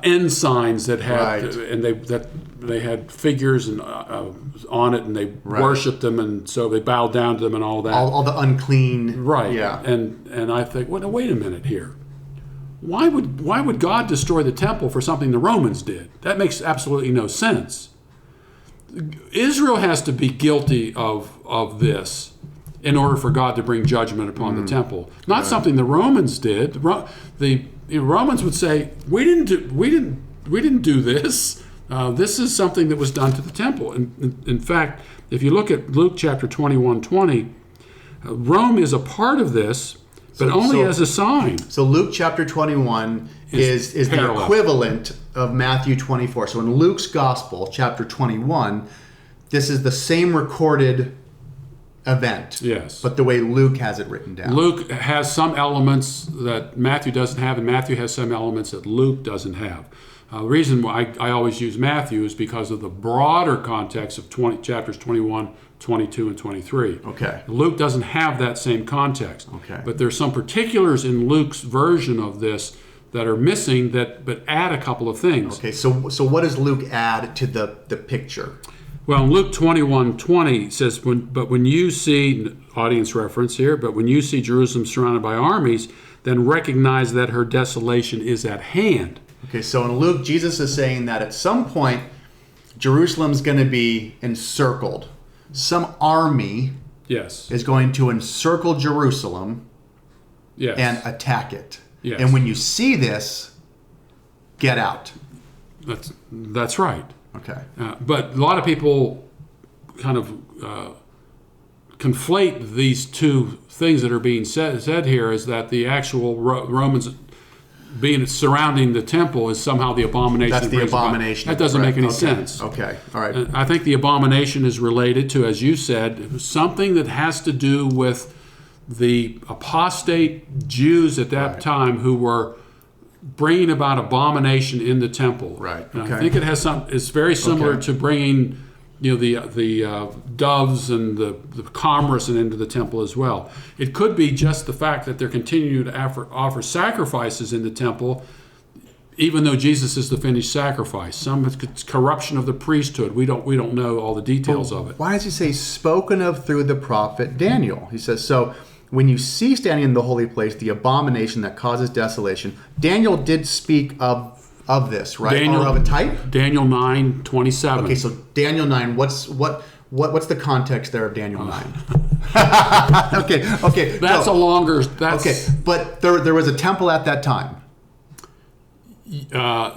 ensigns that had, right. and they had figures and on it, and they worshipped them, and so they bowed down to them and all that. All the unclean, right? Yeah. And I think, well, wait a minute here. Why would God destroy the temple for something the Romans did? That makes absolutely no sense. Israel has to be guilty of this in order for God to bring judgment upon the temple. Not something the Romans did. The Romans would say, we didn't do this. This is something that was done to the temple. In fact, if you look at Luke chapter 21:20, Rome is a part of this, but only as a sign. So Luke chapter 21 is the equivalent of Matthew 24. So in Luke's gospel, chapter 21, this is the same recorded event. Yes. But the way Luke has it written down. Luke has some elements that Matthew doesn't have, and Matthew has some elements that Luke doesn't have. The reason why I always use Matthew is because of the broader context of chapters 21, 22, and 23. Okay. Luke doesn't have that same context. Okay. But there's some particulars in Luke's version of this that are missing but add a couple of things. Okay, so what does Luke add to the picture? Well, in Luke 21:20 says, but when you see, audience reference here, but when you see Jerusalem surrounded by armies, then recognize that her desolation is at hand. Okay, so in Luke, Jesus is saying that at some point, Jerusalem's going to be encircled. Some army is going to encircle Jerusalem and attack it. Yes. And when you see this, get out. That's right. Okay. But a lot of people kind of conflate these two things that are being said here, is that the actual Romans being surrounding the temple is somehow the abomination. That's the abomination. That doesn't make any sense. Okay. All right. I think the abomination is related to, as you said, something that has to do with the apostate Jews at that time who were bringing about abomination in the temple. Right. And okay. I think it has it's very similar to bringing the doves and the commerce and into the temple as well. It could be just the fact that they're continuing to offer sacrifices in the temple, even though Jesus is the finished sacrifice. Some corruption of the priesthood. We don't know all the details of it. Why does he say spoken of through the prophet Daniel? He says, so when you see standing in the holy place the abomination that causes desolation, Daniel did speak of this, right? Or of a type? Daniel 9:27. Okay, so Daniel 9, what's the context there of Daniel 9? Okay. That's a longer... Okay, but there was a temple at that time. The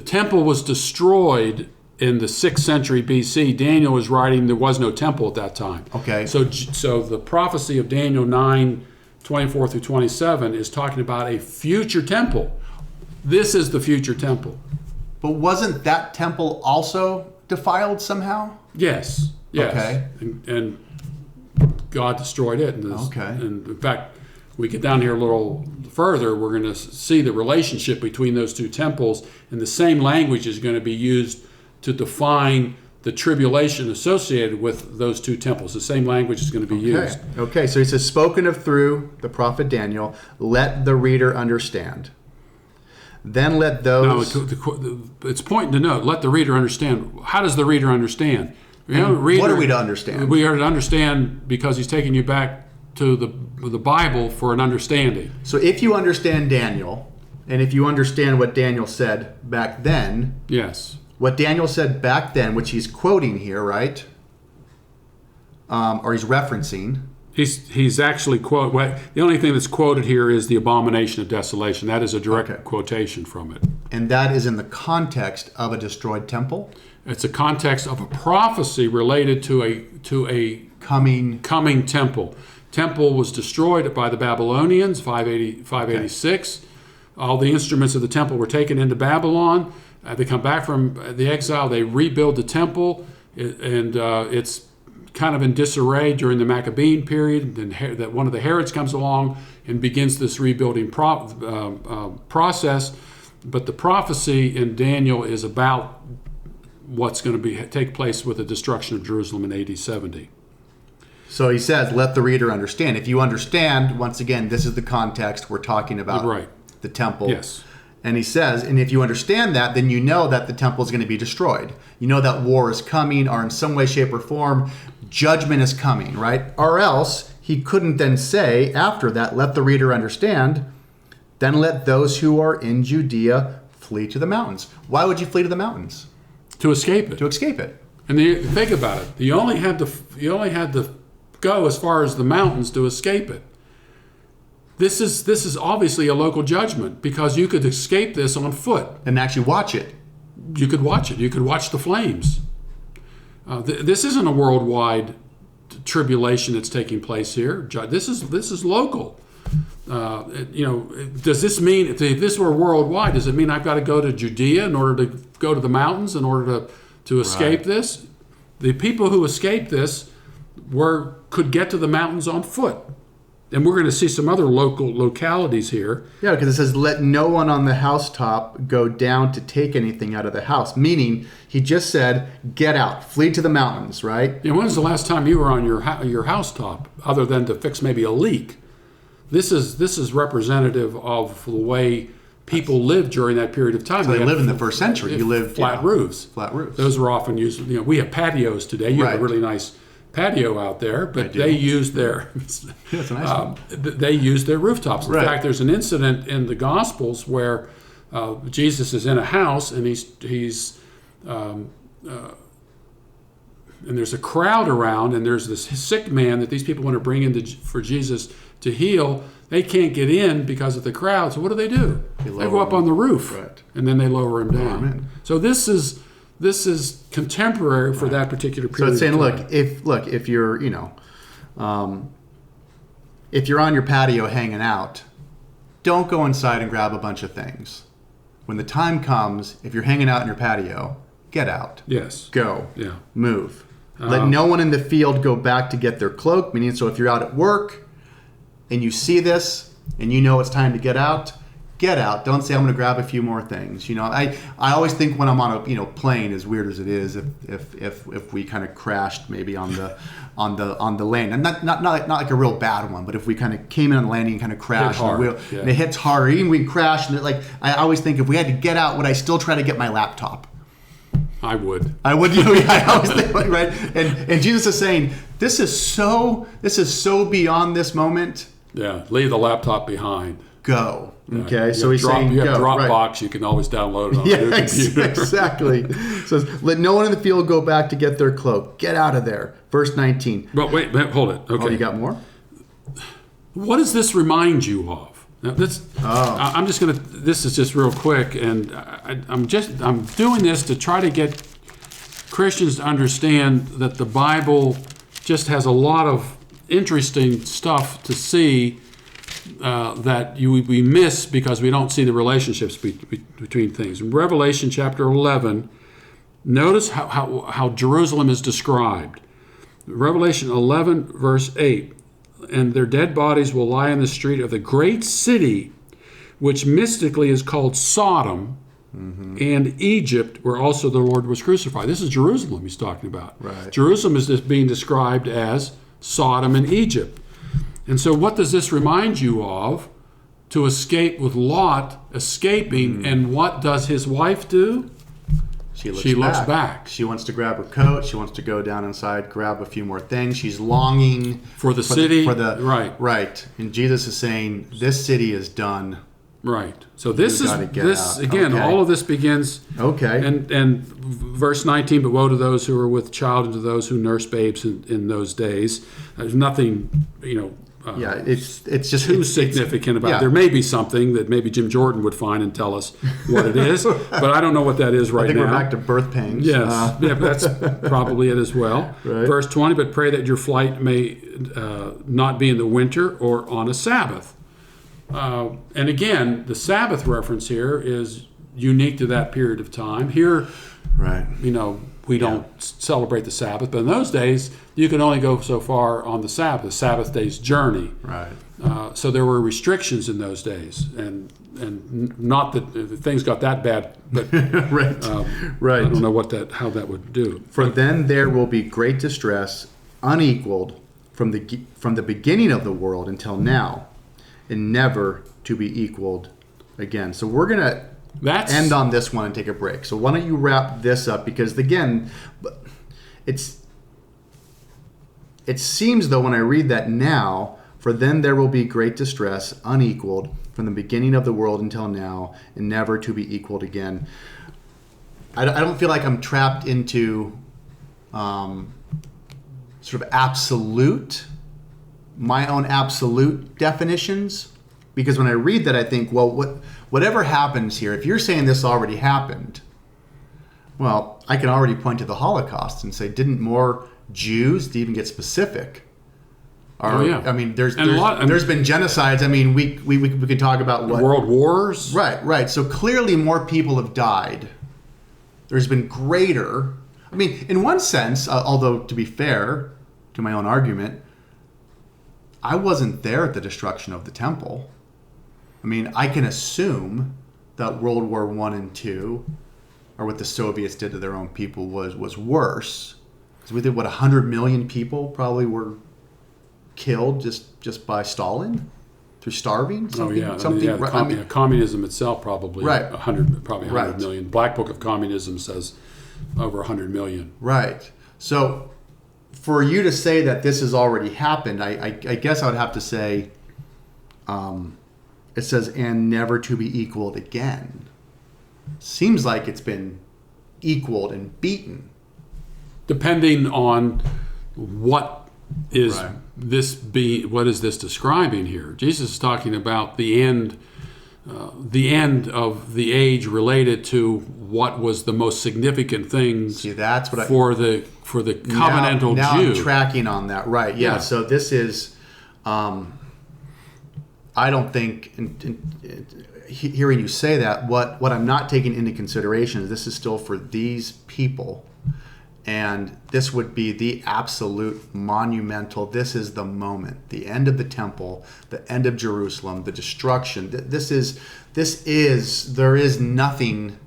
temple was destroyed in the 6th century BC. Daniel was writing there was no temple at that time. Okay. So the prophecy of Daniel 9:24 through 27 is talking about a future temple. This is the future temple. But wasn't that temple also defiled somehow? Yes. Okay. And God destroyed it. Okay. And in fact, we get down here a little further, we're going to see the relationship between those two temples, and the same language is going to be used to define the tribulation associated with those two temples. The same language is going to be used. Okay, so he says, spoken of through the prophet Daniel, let the reader understand. Then let those... No, it's important to note, let the reader understand. How does the reader understand? What are we to understand? We are to understand because he's taking you back to the Bible for an understanding. So if you understand Daniel, and if you understand what Daniel said back then... Yes. What Daniel said back then, which he's quoting here, right? Or he's referencing... He's actually the only thing that's quoted here is the abomination of desolation. That is a direct quotation from it. And that is in the context of a destroyed temple? It's a context of a prophecy related to a coming temple. Temple was destroyed by the Babylonians, 586. All the instruments of the temple were taken into Babylon. They come back from the exile. They rebuild the temple, and it's kind of in disarray during the Maccabean period. Then that one of the Herods comes along and begins this rebuilding process. But the prophecy in Daniel is about what's going to take place with the destruction of Jerusalem in AD 70. So he says, let the reader understand. If you understand, once again, this is the context we're talking about. Right. The temple. Yes. And he says, and if you understand that, then you know that the temple is going to be destroyed. You know that war is coming, or in some way, shape, or form, judgment is coming, right? Or else he couldn't then say after that, let the reader understand, then let those who are in Judea flee to the mountains. Why would you flee to the mountains? To escape it. To escape it. And think about it. You only had to go as far as the mountains to escape it. This is obviously a local judgment because you could escape this on foot. And actually watch it. You could watch it. You could watch the flames. This isn't a worldwide tribulation that's taking place here. This is local. Does this mean if this were worldwide? Does it mean I've got to go to Judea in order to go to the mountains in order to escape this? The people who escaped this could get to the mountains on foot. And we're going to see some other localities here. Yeah, because it says, let no one on the housetop go down to take anything out of the house. Meaning, he just said, get out, flee to the mountains, right? And when's the last time you were on your housetop, other than to fix maybe a leak? This is representative of the way people lived during that period of time. So they lived in the first century. You lived flat roofs. Flat roofs. Those were often used. We have patios today. You have a really nice patio out there, but they used their it's a nice one. They used their rooftops. In Right. fact, there's an incident in the Gospels where Jesus is in a house and he's and there's a crowd around, and there's this sick man that these people want to bring in for Jesus to heal. They can't get in because of the crowd. So what do? They go up on the roof, right, and then they lower him down. Amen. So this is contemporary for that particular period. So it's saying, of time. if you're if you're on your patio hanging out, don't go inside and grab a bunch of things. When the time comes, if you're hanging out in your patio, get out. Yes. Go. Yeah. Move. Let no one in the field go back to get their cloak. Meaning, so if you're out at work and you see this and you know it's time to get out, get out. Don't say I'm going to grab a few more things. I always think when I'm on a plane, as weird as it is, if we kind of crashed maybe on the lane, and not like a real bad one, but if we kind of came in on the landing and kind of crashed hard, and it hits hard, or even we crash, and I always think if we had to get out, would I still try to get my laptop? I would. I always think, right? And Jesus is saying, this is so beyond this moment. Yeah, leave the laptop behind. Go. Yeah. Okay, so he's saying you have go. Dropbox, Right. you can always download it on your computer. Exactly. So let no one in the field go back to get their cloak. Get out of there. Verse 19. But wait, hold it. Okay. Oh, you got more? What does this remind you of? Now, I'm just going to. This is just real quick, and I'm doing this to try to get Christians to understand that the Bible just has a lot of interesting stuff to see that we miss because we don't see the relationships between things. In Revelation chapter 11, notice how Jerusalem is described. Revelation 11, verse 8. And their dead bodies will lie in the street of the great city, which mystically is called Sodom, and Egypt, where also the Lord was crucified. This is Jerusalem he's talking about. Right. Jerusalem is just being described as Sodom and Egypt. And so what does this remind you of? To escape with Lot escaping, and what does his wife do? She looks back. She wants to grab her coat. She wants to go down inside, grab a few more things. She's longing for the city. Right. And Jesus is saying, this city is done. Right. So this out. again, Okay. all of this begins. Okay. And verse 19, but woe to those who are with child and to those who nurse babes in those days. There's nothing, it's just too significant about it. There may be something that maybe Jim Jordan would find and tell us what it is, but I don't know what that is right now. I think we're back to birth pains. Yes, that's probably it as well. Right. Verse 20, but pray that your flight may not be in the winter or on a Sabbath. And again, the Sabbath reference here is unique to that period of time. Here, right. We don't celebrate the Sabbath, but in those days, you could only go so far on the Sabbath day's journey. Right. So there were restrictions in those days, and not that things got that bad, but right. I don't know how that would do. For then there will be great distress, unequaled from the beginning of the world until now, and never to be equaled again. So we're gonna end on this one and take a break. So why don't you wrap this up? Because again, it seems though when I read that now, for then there will be great distress, unequaled from the beginning of the world until now, and never to be equaled again. I don't feel like I'm trapped into sort of my own absolute definitions. Because when I read that, I think, well, whatever happens here, if you're saying this already happened, well, I can already point to the Holocaust and say, didn't more Jews, to even get specific? I mean, there's been genocides. I mean, we could talk about what world wars. Right. So clearly, more people have died. There's been greater. I mean, in one sense, although to be fair to my own argument, I wasn't there at the destruction of the temple. I mean, I can assume that World War I and II, or what the Soviets did to their own people, was worse. Because we did 100 million people probably were killed just by Stalin through starving. Communism itself probably 100 million. Black Book of Communism says over 100 million. Right. So for you to say that this has already happened, I guess I would have to say, it says, and never to be equaled again. Seems like it's been equaled and beaten. Depending on what is this describing here? Jesus is talking about the end of the age related to what was the most significant things. See, that's what for the covenantal now Jew. I'm tracking on that, right? Yeah. So this is, I don't think, hearing you say that, what I'm not taking into consideration is this is still for these people, And this would be the absolute monumental, this is the moment, the end of the temple, the end of Jerusalem, the destruction. There is nothing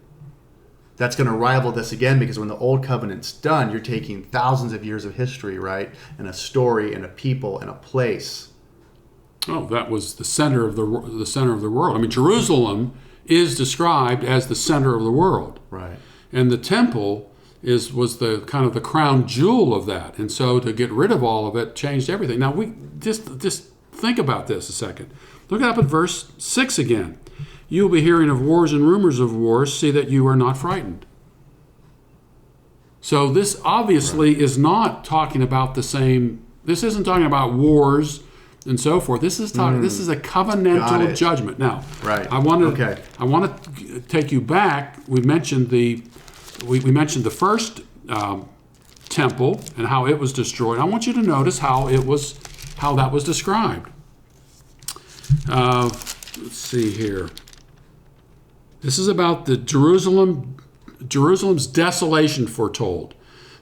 that's going to rival this again, because when the old covenant's done, you're taking thousands of years of history, right? And a story and a people and a place. Oh, that was the center of the world. I mean, Jerusalem is described as the center of the world. Right. And the temple was the kind of the crown jewel of that. And so to get rid of all of it changed everything. Now we just think about this a second. Look up at verse 6 again. You will be hearing of wars and rumors of wars. See that you are not frightened. So this obviously is not talking about the same. This isn't talking about wars and so forth. This is talking. This is a covenantal judgment. Now, right. I want to take you back. We mentioned the first temple and how it was destroyed. I want you to notice how that was described. Let's see here. This is about the Jerusalem's desolation foretold,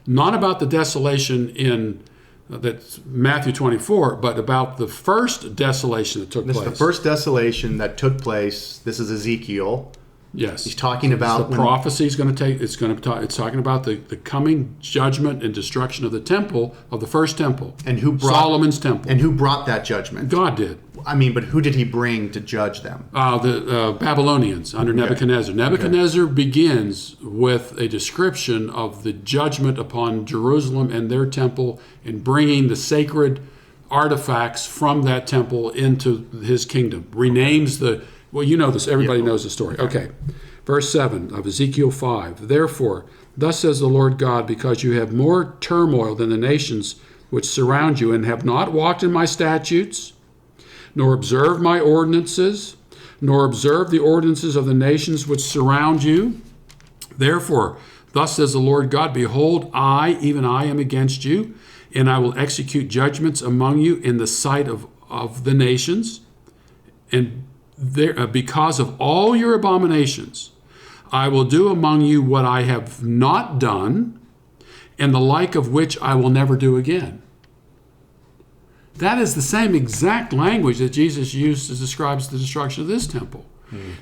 not about the desolation in that's Matthew 24, but about the first desolation that took place. This is the first desolation that took place. This is Ezekiel. Yes, he's talking about the prophecy is going to take. It's talking about the coming judgment and destruction of the temple, of the first temple, and who brought Solomon's temple. And who brought that judgment? God did. I mean, but who did he bring to judge them? The Babylonians under Nebuchadnezzar. Nebuchadnezzar begins with a description of the judgment upon Jerusalem and their temple, and bringing the sacred artifacts from that temple into his kingdom. Renames the. Well, you know this. Everybody knows the story. Okay. Verse 7 of Ezekiel 5. Therefore, thus says the Lord God, because you have more turmoil than the nations which surround you, and have not walked in my statutes, nor observed my ordinances, nor observed the ordinances of the nations which surround you. Therefore, thus says the Lord God, behold, I, even I, am against you, and I will execute judgments among you in the sight of the nations, and because of all your abominations, I will do among you what I have not done, and the like of which I will never do again. That is the same exact language that Jesus used to describe the destruction of this temple.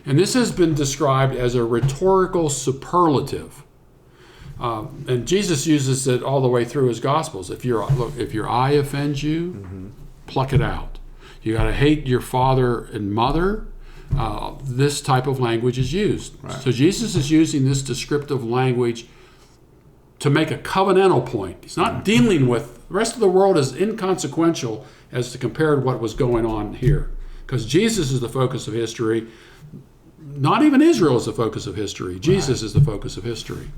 And this has been described as a rhetorical superlative. And Jesus uses it all the way through his Gospels. If your eye offends you, pluck it out. You got to hate your father and mother. This type of language is used. Right. So Jesus is using this descriptive language to make a covenantal point. He's not dealing with the rest of the world is inconsequential as to compare to what was going on here, because Jesus is the focus of history. Not even Israel is the focus of history. Jesus is the focus of history.